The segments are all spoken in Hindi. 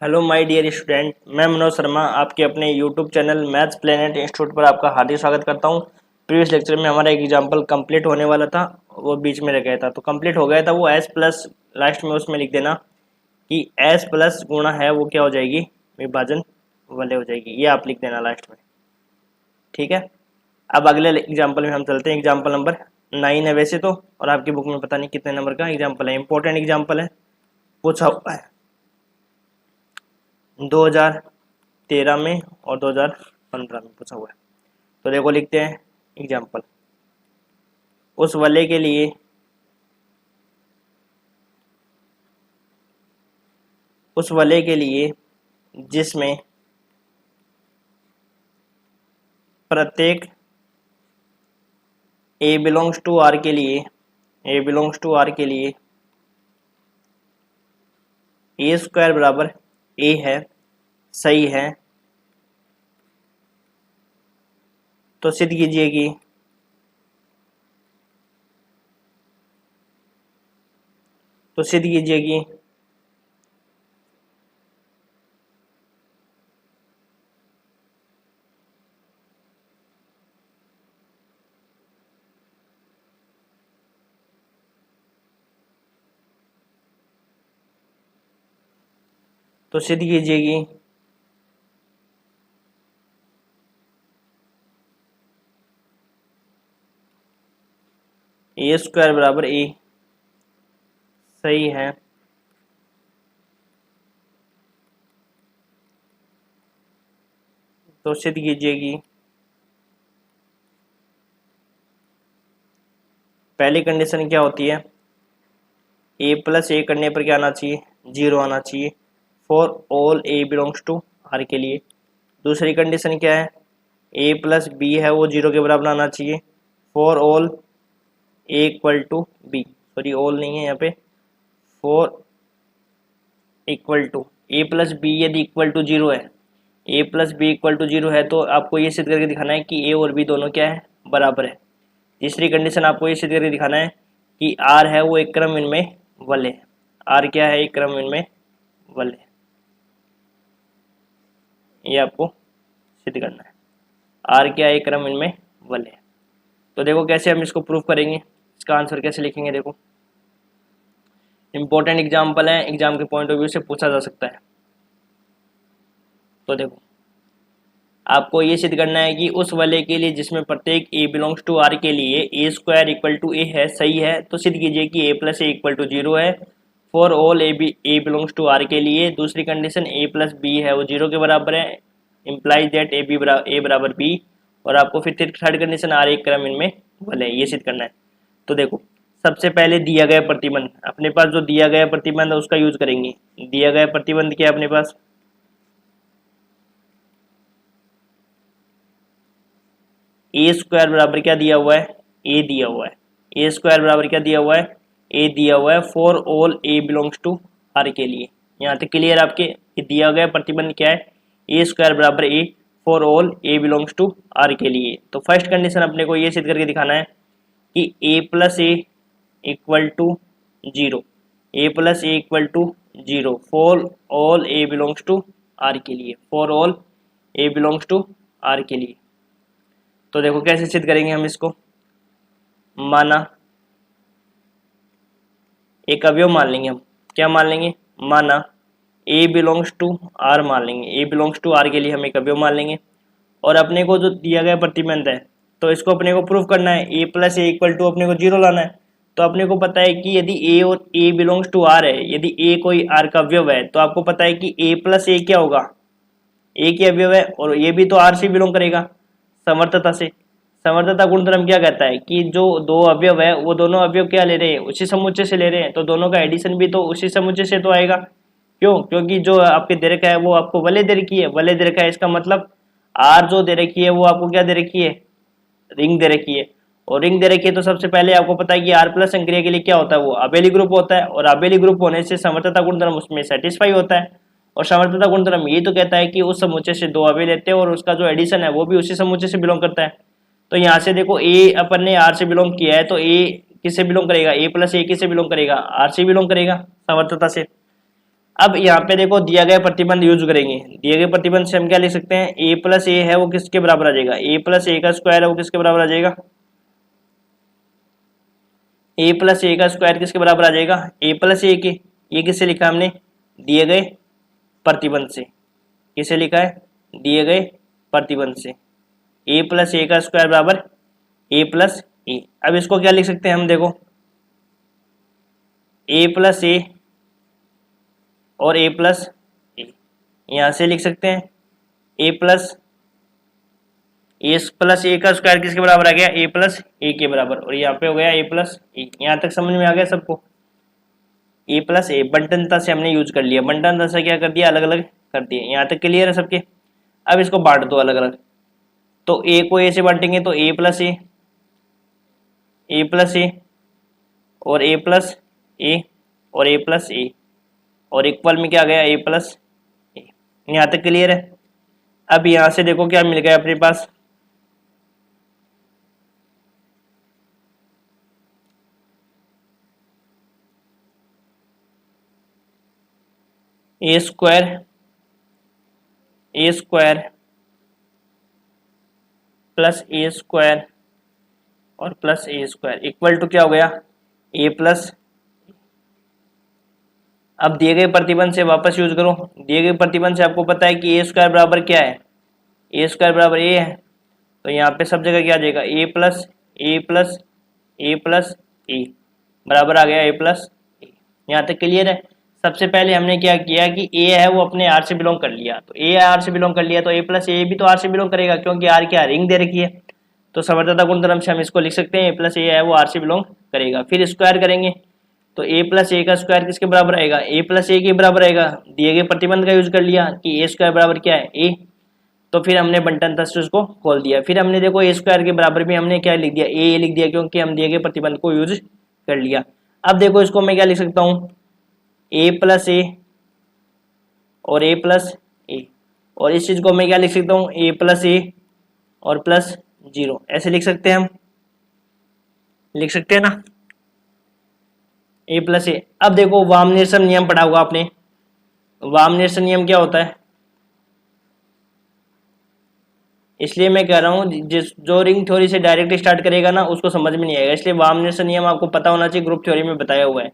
हेलो माय डियर स्टूडेंट, मैं मनोज शर्मा आपके अपने YouTube channel maths planet institute पर आपका हार्दिक स्वागत करता हूं। प्रीवियस लेक्चर में हमारा एक एग्जांपल कंप्लीट होने वाला था, वो बीच में रह गया था, तो कंप्लीट हो गया था वो एस प्लस लास्ट में उसमें लिख देना कि एस प्लस गुणा है वो क्या हो जाएगी, विभाजन वाले हो जाएगी, ये आप लिख देना लास्ट में। ठीक है, अब अगले एग्जाम्पल में हम चलते हैं। एग्जाम्पल नंबर 9 है वैसे तो, और आपकी बुक में पता नहीं कितने नंबर का एग्जाम्पल है। इंपॉर्टेंट एग्जाम्पल है, पूछा हुआ है 2013 में और 2015 में पूछा हुआ है। तो देखो लिखते हैं एग्जाम्पल। उस वलय के लिए जिसमें प्रत्येक a बिलोंग्स टू r के लिए a स्क्वायर बराबर a है, सही है, तो सिद्ध कीजिए कि a स्क्वायर बराबर a, सही है, तो सिद्ध कीजिए कि पहली कंडीशन क्या होती है, a प्लस a करने पर क्या आना चाहिए, 0 आना चाहिए for all a belongs to r के लिए। दूसरी कंडीशन क्या है, a प्लस b है वो 0 के बराबर आना चाहिए for all a equal to b, sorry all नहीं है यहाँ पे, for equal to a plus B यदि इक्वल टू 0 है, a plus B equal to 0 है तो आपको ये सिद्ध करके दिखाना है कि a और b दोनों क्या है, बराबर है। तीसरी कंडीशन आपको ये सिद्ध करके दिखाना है कि r है वो एक क्रम इनमें वलय है, r क्या है, एक क्रम इनमें वलय, ये आपको सिद्ध करना है, r क्या है, एक क्रम इनमें वलय है। तो देखो कैसे हम इसको प्रूफ करेंगे, इसका आंसर कैसे लिखेंगे। देखो इंपॉर्टेंट एग्जाम्पल है, एग्जाम के पॉइंट ऑफ व्यू से पूछा जा सकता है। तो देखो आपको ये सिद्ध करना है कि उस वलय के लिए जिसमें प्रत्येक a बिलोंग्स टू r के लिए a square equal to a है, सही है, तो सिद्ध कीजिए कि a plus A equal to 0 है for all a belongs to r के लिए। दूसरी कंडीशन a प्लस b है वो 0 के बराबर है, इम्प्लाइज दैट a बराबर b, और आपको फिर थर्ड कंडीशन r एक क्रम इनमें वलय, ये सिद्ध करना है। तो देखो सबसे पहले दिया गया प्रतिबंध, अपने पास जो दिया गया प्रतिबंध है उसका यूज करेंगे। दिया गया प्रतिबंध क्या है अपने पास, ए स्क्वायर बराबर क्या दिया हुआ है, ए दिया हुआ है, ए स्क्वायर बराबर क्या दिया हुआ है, ए दिया हुआ है for all A belongs to R के लिए। यहाँ तक क्लियर आपके, दिया गया प्रतिबंध क्या है, ए स्क्वायर बराबर A for all A belongs to R के लिए। तो फर्स्ट कंडीशन अपने को ये सिद्ध करके दिखाना है कि A plus A equal to 0, A plus A equal to 0 for all A belongs to R के लिए, for all A belongs to R के लिए। तो देखो कैसे सिद्ध करेंगे हम इसको, माना एक अवयव मान लेंगे हम, क्या मान लेंगे, माना a बिलोंग्स टू r मान लेंगे, a बिलोंग्स टू r के लिए हम एक अवयव मान लेंगे, और अपने को जो दिया गया प्रतिबंध है तो इसको अपने को प्रूफ करना है, a plus A equal to अपने को 0 लाना है। तो अपने को पता है कि यदि a और a बिलोंग्स टू r है, यदि a कोई r का अवयव है, तो आपको पता है कि a प्लस ए क्या होगा, a के अवयव है, और ये भी तो r से बिलोंग करेगा समर्थता से। समर्थता गुणधर्म क्या कहता है कि जो दो अवयव है वो दोनों अवयव क्या ले रहे हैं, उसी समुच्चय से ले रहे हैं, तो दोनों का एडिशन भी तो उसी समुच्चय से तो आएगा। क्यों, क्योंकि जो आपके दे रखा है वो आपको वलय दे रखी है, वलय दे रखा है, इसका मतलब आर जो दे रखी है वो आपको क्या दे रखी है, रिंग दे रखी है, और रिंग दे रखी है तो सबसे पहले आपको पता है कि आर प्लस संक्रिया के लिए क्या होता है, वो अबेली ग्रुप होता है, और अबेली ग्रुप होने से समर्थता गुणधर्म उसमें सेटिस्फाई होता है। और समर्थता गुणधर्म ये तो कहता है कि उस समुच्चय से दो अवयव लेते हैं और उसका जो एडिशन है वो भी उसी समुच्चय से बिलोंग करता है। तो यहाँ से देखो ए अपन ने आर से बिलोंग किया है, तो ए किससे बिलोंग करेगा, ए प्लस ए किससे बिलोंग करेगा, आर से बिलोंग करेगा समर्थता से। अब यहाँ पे देखो दिया गया प्रतिबंध यूज करेंगे। दिए गए प्रतिबंध से हम क्या लिख सकते हैं, ए प्लस ए है वो किसके बराबर आ जाएगा, ए प्लस ए का स्क्वायर है वो किसके बराबर आ जाएगा, ए प्लस ए का स्क्वायर किसके बराबर आ जाएगा, ए प्लस ए के, ये किससे लिखा हमने, दिए गए प्रतिबंध से। किसे लिखा है, दिए गए प्रतिबंध से। ए प्लस ए का स्क्वायर बराबर ए प्लस ए। अब इसको क्या लिख सकते हैं हम, देखो ए प्लस ए और ए प्लस ए, यहां से लिख सकते हैं ए प्लस ए का स्क्वायर किसके बराबर आ गया, ए प्लस ए के बराबर, और यहाँ पे हो गया ए प्लस ए। यहाँ तक समझ में आ गया सबको, ए प्लस ए बंटनता से हमने यूज कर लिया, बंटनता से क्या कर दिया, अलग अलग कर दिए। यहाँ तक क्लियर है सबके। अब इसको बांट दो अलग अलग, तो ए को ए से बांटेंगे तो ए प्लस ए और ए प्लस ए और ए प्लस ए, और इक्वल में क्या आ गया, ए प्लस ए। यहाँ तक क्लियर है। अब यहाँ से देखो क्या मिल गया अपने पास, a square plus a square और plus a square equal to क्या हो गया, ए प्लस। अब दिए गए प्रतिबंध से वापस यूज करो। दिए गए प्रतिबंध से आपको पता है कि ए स्क्वायर बराबर क्या है, ए स्क्वायर बराबर ए है, तो यहाँ पे सब जगह क्या आ जाएगा, ए प्लस ए प्लस ए प्लस ए बराबर आ गया ए प्लस ए। यहाँ तक क्लियर है। सबसे पहले हमने क्या किया कि ए है वो अपने आर से बिलोंग कर लिया, तो ए आर से बिलोंग कर लिया तो ए प्लस ए भी तो आर से बिलोंग करेगा, क्योंकि आर क्या रिंग दे रखी है। तो समर्थता गुणधर्म से हम इसको लिख सकते हैं ए प्लस ए है वो आर से बिलोंग करेगा। फिर स्क्वायर करेंगे तो ए प्लस ए का स्क्वायर किसके बराबर आएगा, ए प्लस ए के बराबर आएगा। दिए गए प्रतिबंध का यूज कर लिया कि ए स्क्वायर बराबर क्या है, ए, तो फिर हमने बंटन से उसको खोल दिया। फिर हमने देखो ए स्क्वायर के बराबर भी हमने क्या लिख दिया, ए लिख दिया, क्योंकि हम दिए गए प्रतिबंध को यूज कर लिया। अब देखो इसको मैं क्या लिख सकता हूँ, ए प्लस ए और ए प्लस ए, और इस चीज को मैं क्या लिख सकता हूँ, ए प्लस ए और प्लस 0, ऐसे लिख सकते हैं हम, लिख सकते हैं ना, ए प्लस ए। अब देखो वामनिर्सन नियम पढ़ा होगा आपने। वामनिर्सन नियम क्या होता है, इसलिए मैं कह रहा हूँ जो रिंग थ्योरी से डायरेक्ट स्टार्ट करेगा ना उसको समझ में नहीं आएगा, इसलिए वामनिर्सन नियम आपको पता होना चाहिए, ग्रुप थ्योरी में बताया हुआ है।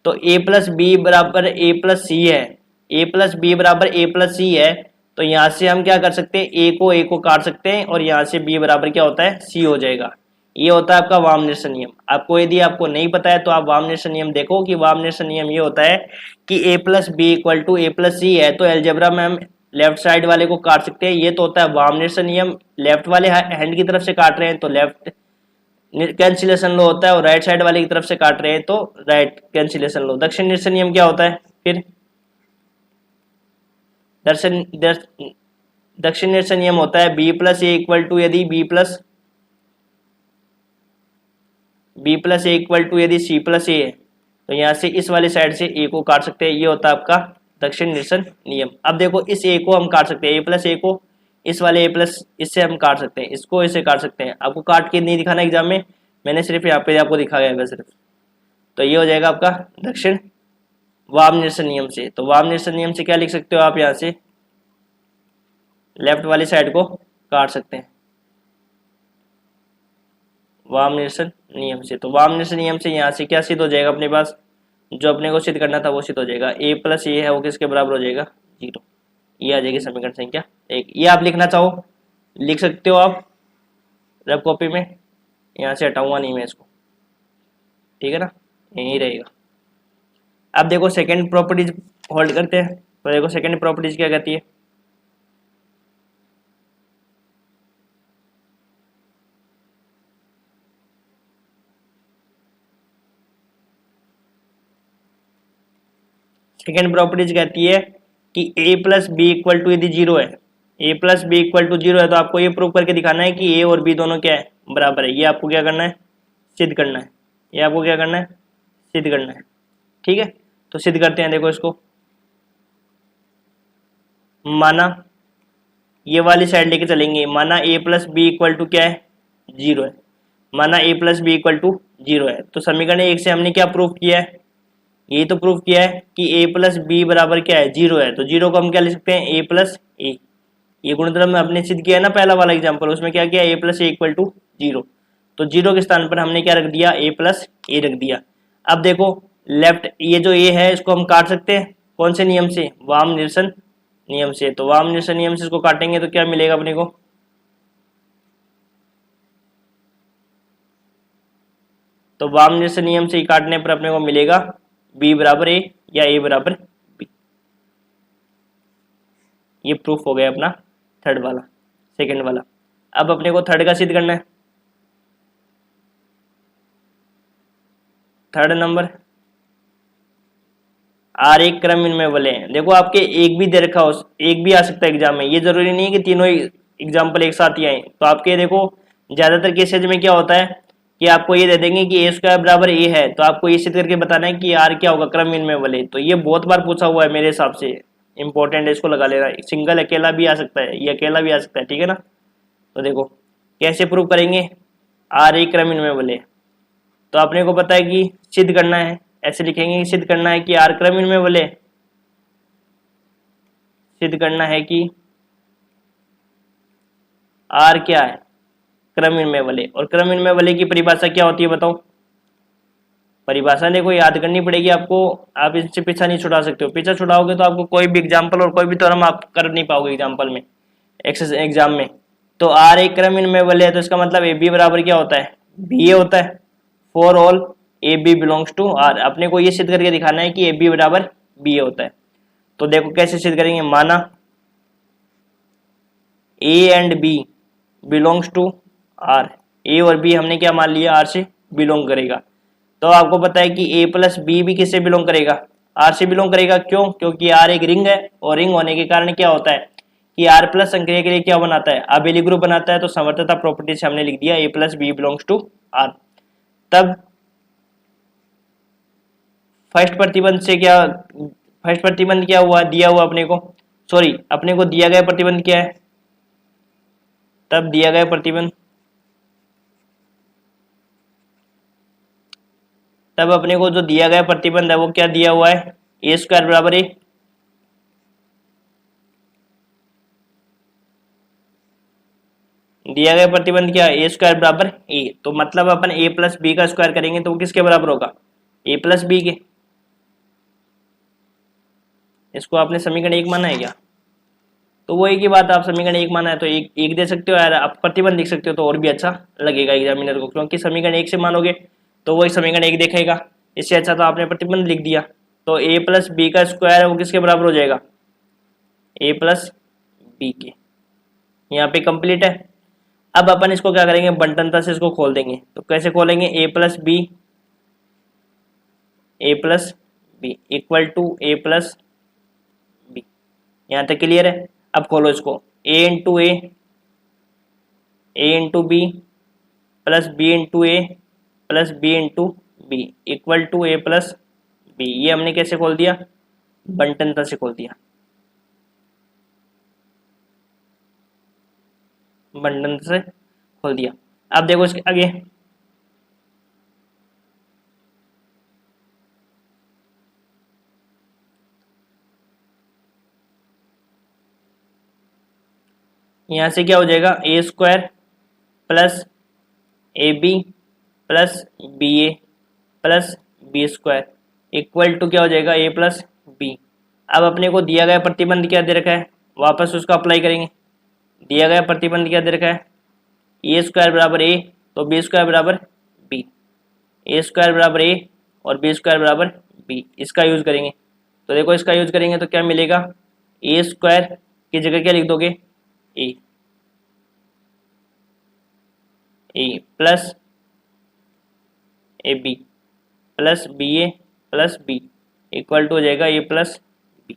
तो ए प्लस बी बराबर ए प्लस सी है, ए प्लस बी बराबर ए प्लस सी है, तो यहाँ से हम क्या कर सकते हैं, ए को काट सकते हैं और यहाँ से बी बराबर क्या होता है, सी हो जाएगा। ये होता है आपका वामनिर्सन नियम। आपको यदि आपको नहीं पता है तो आप वामनिर्सन नियम देखो कि वामनिर्सन नियम ये होता है कि A plus B equal to A plus C है, तो एलजेब्रा में हम लेफ्ट साइड वाले को काट सकते हैं। ये तो होता है वामनिर्सन नियम। लेफ्ट वाले हैंड की तरफ से काट रहे हैं तो लेफ्ट कैंसिलेशन लो होता है, और राइट साइड वाले की तरफ से काट रहे हैं तो राइट कैंसिलेशन लो। दक्षिण निरसन नियम क्या होता है, फिर दक्षिण निरसन नियम होता है B plus A equal to यदि B plus A equal to यदि सी प्लस ए है, तो यहाँ से इस वाले साइड से ए को काट सकते हैं। ये होता है आपका दक्षिण निरसन नियम। अब देखो इस ए को हम काट सकते हैं, ए प्लस ए को इस वाले ए प्लस इससे हम काट सकते हैं, इसको इसे काट सकते हैं। आपको काट के नहीं दिखाना एग्जाम में, मैंने सिर्फ यहाँ पे आपको दिखाया है सिर्फ। तो ये हो जाएगा आपका दक्षिण वाम निरसन नियम से। तो वाम निरसन नियम से क्या लिख सकते हो आप, यहाँ से लेफ्ट वाली साइड को काट सकते हैं वाम निरसन नियम से। तो वाम निरसन नियम से यहाँ से क्या सिद्ध हो जाएगा अपने पास, जो अपने को सिद्ध करना था वो सिद्ध हो जाएगा। ए प्लस ए है वो किसके बराबर हो जाएगा, 0। ये आ जाएगी समीकरण संख्या 1। ये आप लिखना चाहो लिख सकते हो आप रफ कॉपी में, यहाँ से हटाऊंगा नहीं मैं इसको, ठीक है ना, यही रहेगा। अब देखो सेकंड प्रॉपर्टीज होल्ड करते हैं। तो देखो सेकंड प्रॉपर्टीज क्या कहती है, सेकंड प्रॉपर्टीज कहती है कि A plus B equal to यदि 0 है, ए प्लस बी इक्वल टू 0 है, तो आपको ये प्रूव करके दिखाना है कि ए और बी दोनों क्या है, बराबर है। ये आपको क्या करना है, सिद्ध करना है। ये आपको क्या करना है, सिद्ध करना है, ठीक है। तो सिद्ध करते हैं। देखो इसको, माना ये वाली साइड लेके चलेंगे, माना ए प्लस बी इक्वल टू क्या है, 0 है। माना ए प्लस बी इक्वल टू 0 है, तो समीकरण 1 से हमने क्या प्रूव किया है, यही तो प्रूफ किया है कि a प्लस बी बराबर क्या है, जीरो है। तो जीरो को हम क्या लिख सकते हैं, a प्लस ए। ये गुणधर्म में हमने सिद्ध किया है ना पहला वाला एग्जाम्पल, उसमें क्या किया, a plus A equal to zero. तो जीरो के स्थान पर हमने क्या रख दिया, a प्लस ए रख दिया। अब देखो लेफ्ट ये जो a है इसको हम काट सकते हैं, कौन से नियम से, वाम निरसन नियम से। तो वाम निरसन नियम से इसको काटेंगे तो क्या मिलेगा अपने को, तो वाम निरसन नियम से ही काटने पर अपने को मिलेगा b बराबर a या a बराबर b। ये प्रूफ हो गया अपना थर्ड वाला, सेकंड वाला। अब अपने को थर्ड का सिद्ध करना है। थर्ड नंबर, आर एक क्रम इनमें वाले हैं। देखो आपके एक भी दे रखा हो, एक भी आ सकता है एग्जाम में, ये जरूरी नहीं है कि तीनों एग्जाम्पल एक साथ ही आए। तो आपके देखो ज्यादातर केसेज में क्या होता है कि आपको ये दे देंगे कि ए स्क्वायर बराबर ए है, तो आपको ये सिद्ध करके बताना है कि आर क्या होगा, क्रम इनमें वाले। तो ये बहुत बार पूछा हुआ है मेरे हिसाब से, इंपॉर्टेंट है, इसको लगा लेना। सिंगल अकेला भी आ सकता है, ये अकेला भी आ सकता है, ठीक है ना। तो देखो कैसे प्रूव करेंगे, आर ए क्रम इनमें वाले। तो आपने को पता है कि सिद्ध करना है, ऐसे लिखेंगे कि सिद्ध करना है कि आर क्रम इनमें वाले, सिद्ध करना है कि आर क्या है, क्रम इनमें वाले। और क्रम इनमें वाले की परिभाषा क्या होती है बताओ, परिभाषा देखो याद करनी पड़ेगी आपको, आप इससे पीछा नहीं छुड़ा सकते हो। पीछा छुड़ाओगे तो आपको कोई भी एग्जाम्पल और कोई भी थ्योरम आप कर नहीं पाओगे एग्जाम्पल में, एग्जाम में। तो आर एक क्रम इनमें वाले है, तो इसका मतलब ए बी बराबर क्या होता है, बी ए होता है। For all a b belongs to R, अपने को ये सिद्ध करके दिखाना है कि ए बी बराबर बी ए होता है। तो देखो कैसे सिद्ध करेंगे, माना A and B belongs to R, A और बी हमने क्या मान लिया, आर से बिलोंग करेगा। तो आपको पता है कि ए प्लस बी भी किससे बिलोंग करेगा, आर से बिलोंग करेगा। क्यों, क्योंकि आर एक रिंग है, और रिंग होने के कारण क्या होता है कि आर प्लस संक्रिया के लिए क्या बनाता है, अबेली ग्रुप बनाता है। तो समर्थता प्रॉपर्टी से हमने लिख दिया A plus B belongs to R. तब फर्स्ट प्रतिबंध से क्या, फर्स्ट प्रतिबंध क्या हुआ, दिया हुआ अपने को, सॉरी अपने को दिया गया प्रतिबंध क्या है, तब दिया गया प्रतिबंध, तब अपने को जो दिया गया प्रतिबंध है वो क्या दिया हुआ है, ए स्क्वायर बराबर ए, दिया गया प्रतिबंध क्या है, ए स्क्वायर बराबर ए। तो मतलब अपन ए प्लस बी का स्क्वायर करेंगे तो वो किसके बराबर होगा, ए प्लस बी के। इसको आपने समीकरण एक माना है क्या, तो वो एक ही बात, आप समीकरण एक माना है तो एक एक दे सकते हो यार, आप प्रतिबंध लिख सकते हो तो और भी अच्छा लगेगा एग्जामिनर को, क्योंकि समीकरण एक से मानोगे तो वही समीकरण एक देखेगा। इससे अच्छा तो आपने प्रतिबंध लिख दिया। तो ए प्लस बी का स्क्वायर है वो किसके बराबर हो जाएगा, ए प्लस बी के। यहाँ पे कंप्लीट है। अब अपन इसको क्या करेंगे, बंटनता से इसको खोल देंगे। तो कैसे खोलेंगे, A plus B equal to A plus B. यहाँ तक क्लियर है। अब खोलो इसको, A into B plus B into A plus B into B equal to A plus B. ये हमने कैसे खोल दिया, बंटनता से खोल दिया, बंटनता से खोल दिया। अब देखो इसके आगे, यहाँ से क्या हो जाएगा, A square plus A B plus B A plus B square equal to क्या हो जाएगा, ए प्लस बी। अब अपने को दिया गया प्रतिबंध क्या दे रखा है, वापस उसको अप्लाई करेंगे। दिया गया प्रतिबंध क्या दे रखा है, ए स्क्वायर बराबर ए, तो बी स्क्वायर बराबर बी, ए स्क्वायर बराबर ए और बी स्क्वायर बराबर बी, इसका यूज करेंगे। तो देखो इसका यूज करेंगे तो क्या मिलेगा, ए स्क्वायर की जगह क्या लिख दोगे, A plus A B plus B A plus B equal to हो जाएगा ए प्लस बी।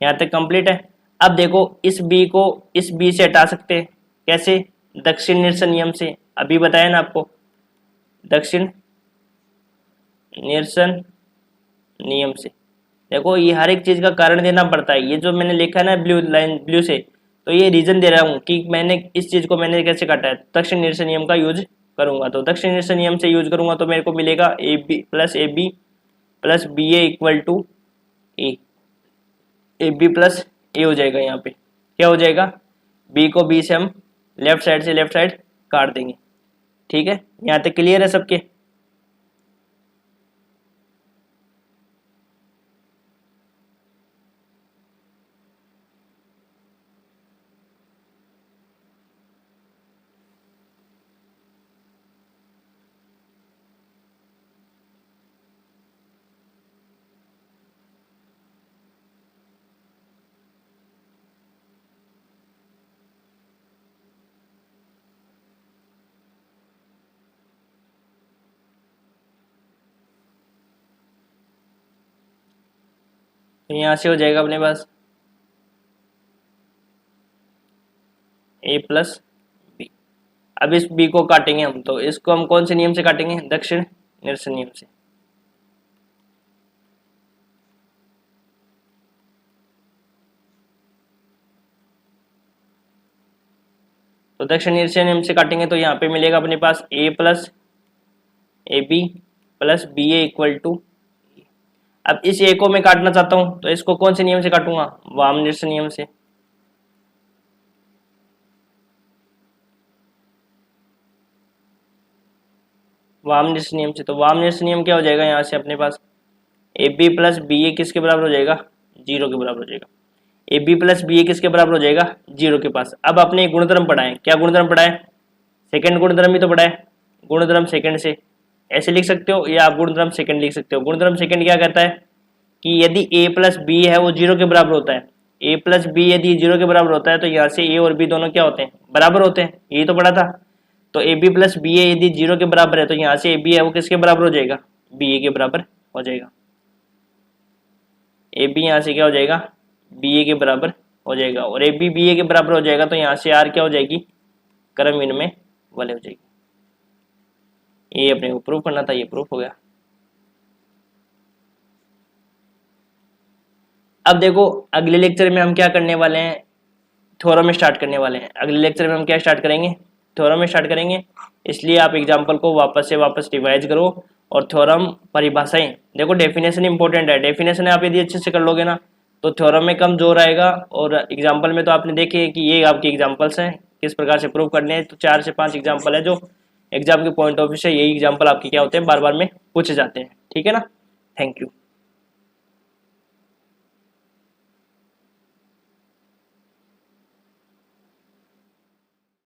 यहाँ तक कंप्लीट है। अब देखो इस बी को इस बी से हटा सकते हैं, कैसे, दक्षिण निरसन नियम से, अभी बताया ना आपको, दक्षिण निरसन नियम से। देखो ये हर एक चीज का कारण देना पड़ता है, ये जो मैंने लिखा है ना ब्लू लाइन ब्लू से, तो ये रीजन दे रहा हूँ कि मैंने इस चीज को मैंने कैसे काटा है, दक्षिण निरसन नियम का यूज करूंगा। तो दक्षिण निरसन नियम से यूज करूंगा तो मेरे को मिलेगा A B plus B A equal to A, A B plus A हो जाएगा। यहाँ पे क्या हो जाएगा, बी को बी से हम लेफ्ट साइड से लेफ्ट साइड काट देंगे। ठीक है, यहाँ तक क्लियर है सबके। तो यहाँ से हो जाएगा अपने पास ए प्लस बी। अब इस बी को काटेंगे हम, तो इसको हम कौन से नियम से काटेंगे, दक्षिण निरसन नियम से। तो दक्षिण निरसन नियम से काटेंगे तो यहाँ पे मिलेगा अपने पास A plus A B plus B A equal to. अब इस ए को मैं काटना चाहता हूं, तो इसको कौन से नियम से काटूंगा, वाम निरसन नियम से। वाम निरसन नियम से, तो वाम निरसन नियम क्या हो जाएगा, यहाँ से अपने पास ए बी प्लस बी ए किसके बराबर हो जाएगा, 0 के बराबर हो जाएगा। ए बी प्लस बी ए किसके बराबर हो जाएगा, 0 के पास। अब आपने गुणधर्म पढ़ा है, क्या गुणधर्म पढ़ा है, सेकंड गुणधर्म ही तो पढ़ा है। गुणधर्म सेकंड से ऐसे लिख सकते हो, या आप गुणधर्म सेकंड लिख सकते हो। गुणधर्म सेकंड क्या कहता है कि यदि ए प्लस बी है वो 0 के बराबर होता है, ए प्लस बी यदि 0 के बराबर होता है तो यहाँ से ए और बी दोनों क्या होते हैं, बराबर होते हैं, ये तो पढ़ा था। तो ए बी प्लस बी ए यदि 0 के बराबर है तो यहाँ से ए बी है वो किसके बराबर हो जाएगा, बी ए के बराबर हो जाएगा। ए बी यहाँ से क्या हो जाएगा, बी ए के बराबर हो जाएगा, और ए बी बी ए के बराबर हो जाएगा तो यहाँ से आर क्या हो जाएगी, क्रम विनिमय वाले हो जाएगी। ये अपने को प्रूफ करना था, ये प्रूफ हो गया। अब देखो अगले लेक्चर में हम क्या करने वाले हैं, थ्योरम स्टार्ट करने वाले हैं। अगले लेक्चर में हम क्या स्टार्ट करेंगे, थ्योरम स्टार्ट करेंगे। इसलिए आप एग्जाम्पल को वापस से वापस रिवाइज करो, और थ्योरम परिभाषाएं देखो, डेफिनेशन इंपॉर्टेंट है। डेफिनेशन आप यदि अच्छे से कर लोगे ना तो थ्योरम में कम जोर आएगा, और एग्जाम्पल में तो आपने देखे कि ये आपके एग्जाम्पल्स हैं किस प्रकार से प्रूव करने हैं। तो 4 से 5 एग्जाम्पल है जो एग्जाम के पॉइंट ऑफ व्यू से यही एग्जाम्पल आपके क्या होते हैं, बार बार में पूछे जाते हैं। ठीक है ना, थैंक यू।